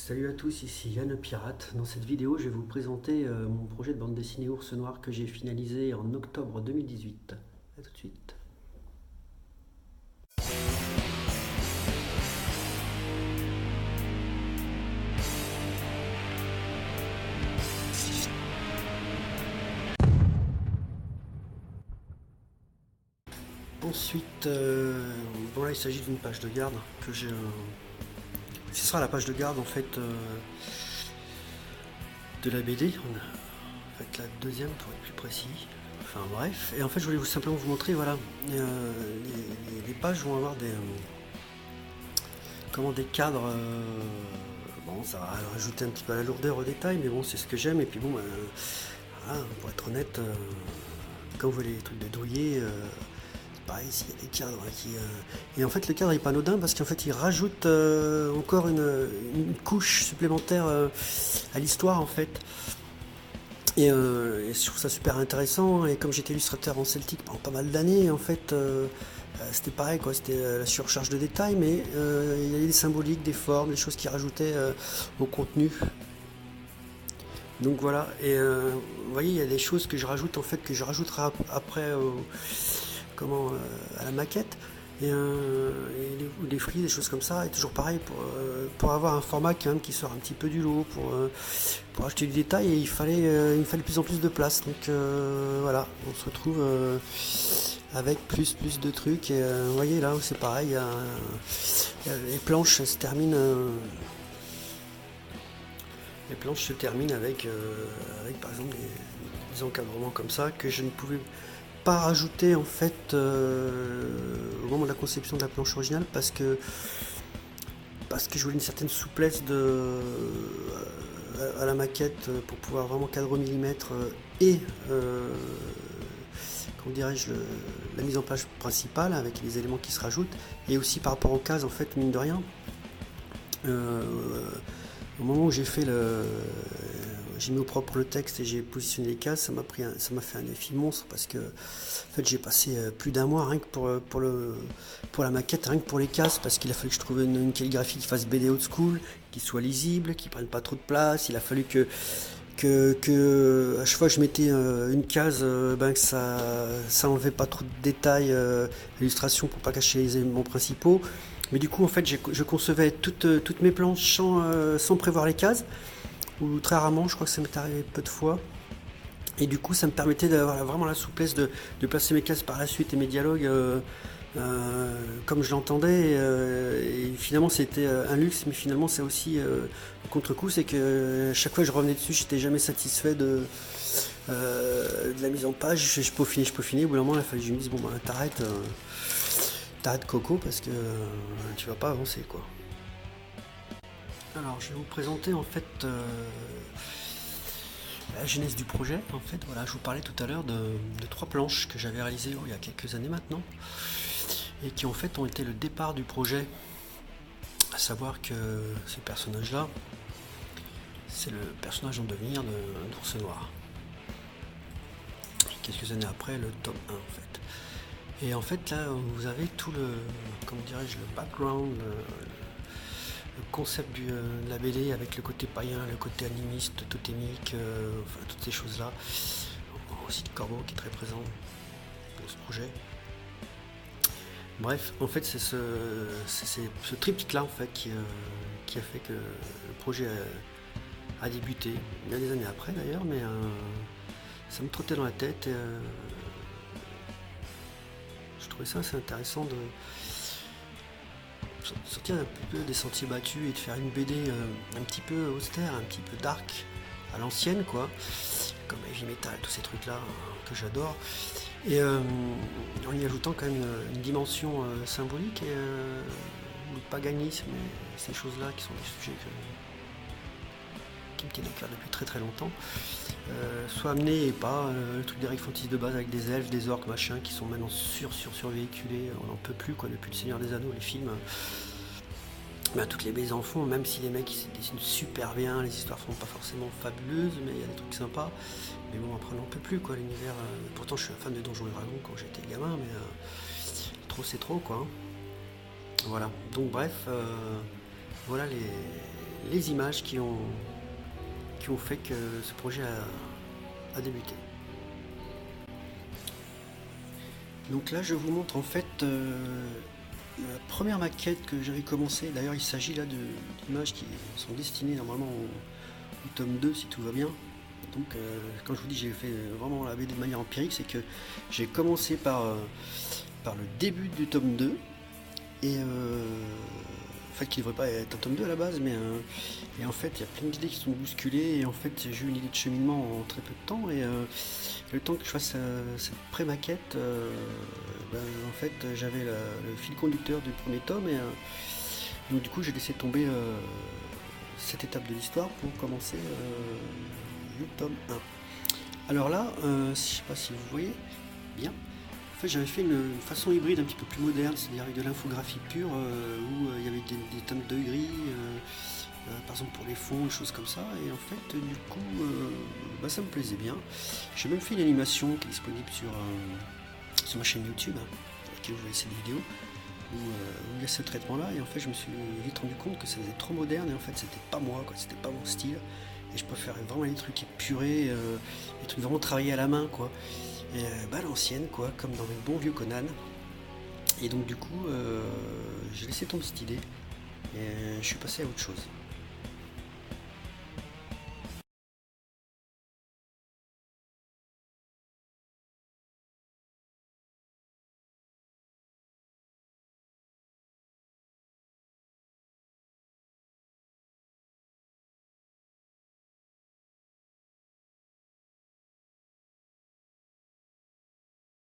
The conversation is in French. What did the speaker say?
Salut à tous, ici Yann le Pirate. Dans cette vidéo, je vais vous présenter mon projet de bande dessinée Ours Noir que j'ai finalisé en octobre 2018. A tout de suite. Ensuite, bon là il s'agit d'une page de garde que j'ai. Ce sera la page de garde en fait de la BD. En fait la deuxième pour être plus précis. Enfin bref. Et en fait je voulais simplement vous montrer, voilà, les pages vont avoir des cadres. Bon, ça va rajouter un petit peu à la lourdeur au détail, mais bon, c'est ce que j'aime. Et puis bon, voilà, pour être honnête, quand vous voyez les trucs de douillet, pareil, s'il y a des cadres Et en fait, le cadre est pas anodin parce qu'en fait, il rajoute encore une couche supplémentaire à l'histoire, en fait. Et je trouve ça super intéressant. Et comme j'étais illustrateur en Celtic pendant pas mal d'années, en fait, c'était pareil, quoi. C'était la surcharge de détails, mais il y avait des symboliques, des formes, des choses qui rajoutaient au contenu. Donc voilà. Et vous voyez, il y a des choses que je rajoute, en fait, que je rajouterai après à la maquette. Et des fris, des choses comme ça. Et toujours pareil, pour avoir un format quand même qui sort un petit peu du lot, pour acheter du détail, et il me fallait de plus en plus de place. Donc voilà, on se retrouve avec plus de trucs. Et vous voyez là, c'est pareil, les planches se terminent. Les planches se terminent avec par exemple des encadrements comme ça que je ne pouvais pas rajouter en fait au moment de la conception de la planche originale parce que je voulais une certaine souplesse à la maquette pour pouvoir vraiment cadrer au millimètre et comment dirais-je, la mise en page principale avec les éléments qui se rajoutent, et aussi par rapport aux cases, en fait, mine de rien. Au moment où j'ai mis au propre le texte et j'ai positionné les cases, ça m'a fait un effet monstre parce que en fait j'ai passé plus d'un mois rien que pour la maquette, rien que pour les cases, parce qu'il a fallu que je trouve une calligraphie qui fasse BD old school, qui soit lisible, qui prenne pas trop de place. Il a fallu que à chaque fois que je mettais une case, que ça enlevait pas trop de détails à l'illustration pour pas cacher les éléments principaux. Mais du coup, en fait, je concevais toutes mes planches sans prévoir les cases, ou très rarement. Je crois que ça m'est arrivé peu de fois. Et du coup, ça me permettait d'avoir vraiment la souplesse de placer mes cases par la suite et mes dialogues comme je l'entendais. Et finalement, c'était un luxe, mais finalement, c'est aussi le contre-coup, c'est que chaque fois que je revenais dessus, j'étais jamais satisfait de la mise en page. Je peaufinais. Au bout d'un moment, il a fallu que je me dise bon, bah, t'arrêtes Coco parce que tu vas pas avancer, quoi. Alors, je vais vous présenter en fait la genèse du projet. En fait, voilà, je vous parlais tout à l'heure de 3 planches que j'avais réalisées il y a quelques années maintenant, et qui en fait ont été le départ du projet. À savoir que ce personnage-là, c'est le personnage en devenir d'Ours Noir. Quelques années après, le tome 1 en fait. Et en fait là, vous avez tout comment dirais-je, le background, le concept de la BD avec le côté païen, le côté animiste, totémique, enfin toutes ces choses-là. Aussi le corbeau qui est très présent dans ce projet. Bref, en fait, c'est ce triptyque-là en fait qui a fait que le projet a débuté. Il y a des années après d'ailleurs, mais ça me trottait dans la tête et je trouvais ça assez intéressant de sortir un peu des sentiers battus et de faire une BD un petit peu austère, un petit peu dark, à l'ancienne, quoi, comme Heavy Metal, tous ces trucs-là que j'adore. Et en y ajoutant quand même une dimension symbolique et le paganisme et ces choses-là qui sont des sujets qui me tiennent à cœur depuis très très longtemps, soit amenés et pas le truc d'Eric Fontis de base avec des elfes, des orques, machin, qui sont maintenant survéhiculés, on n'en peut plus, quoi, depuis le Seigneur des Anneaux, les films. Toutes les BD en font, même si les mecs ils dessinent super bien, les histoires sont pas forcément fabuleuses, mais il y a des trucs sympas. Mais bon, après on n'en peut plus, quoi, l'univers. Pourtant je suis un fan de Donjons et Dragons quand j'étais gamin, mais trop c'est trop, quoi. Voilà. Donc bref, voilà les images qui ont fait que ce projet a débuté. Donc là je vous montre en fait la première maquette que j'avais commencé. D'ailleurs il s'agit là d'images qui sont destinées normalement au tome 2 si tout va bien. Donc quand je vous dis j'ai fait vraiment la BD de manière empirique, c'est que j'ai commencé par le début du tome 2 et en fait qui ne devrait pas être un tome 2 à la base, mais et en fait il y a plein d'idées qui sont bousculées et en fait j'ai eu une idée de cheminement en très peu de temps et le temps que je fasse cette pré-maquette, en fait j'avais le fil conducteur du premier tome et donc du coup j'ai laissé tomber cette étape de l'histoire pour commencer le tome 1. Alors là, je ne sais pas si vous voyez bien, en fait j'avais fait une façon hybride un petit peu plus moderne, c'est-à-dire avec de l'infographie pure où il y avait des teintes de gris, par exemple pour les fonds, des choses comme ça, et en fait du coup ça me plaisait bien. J'ai même fait une animation qui est disponible sur ma chaîne YouTube, sur laquelle vous voyez cette vidéo, où il y a ce traitement là, et en fait je me suis vite rendu compte que ça faisait trop moderne et en fait c'était pas moi, quoi, c'était pas mon style, et je préférais vraiment les trucs épurés, les trucs vraiment travaillés à la main, quoi, et l'ancienne, quoi, comme dans mes bons vieux Conan. Et donc du coup j'ai laissé tomber cette idée et je suis passé à autre chose.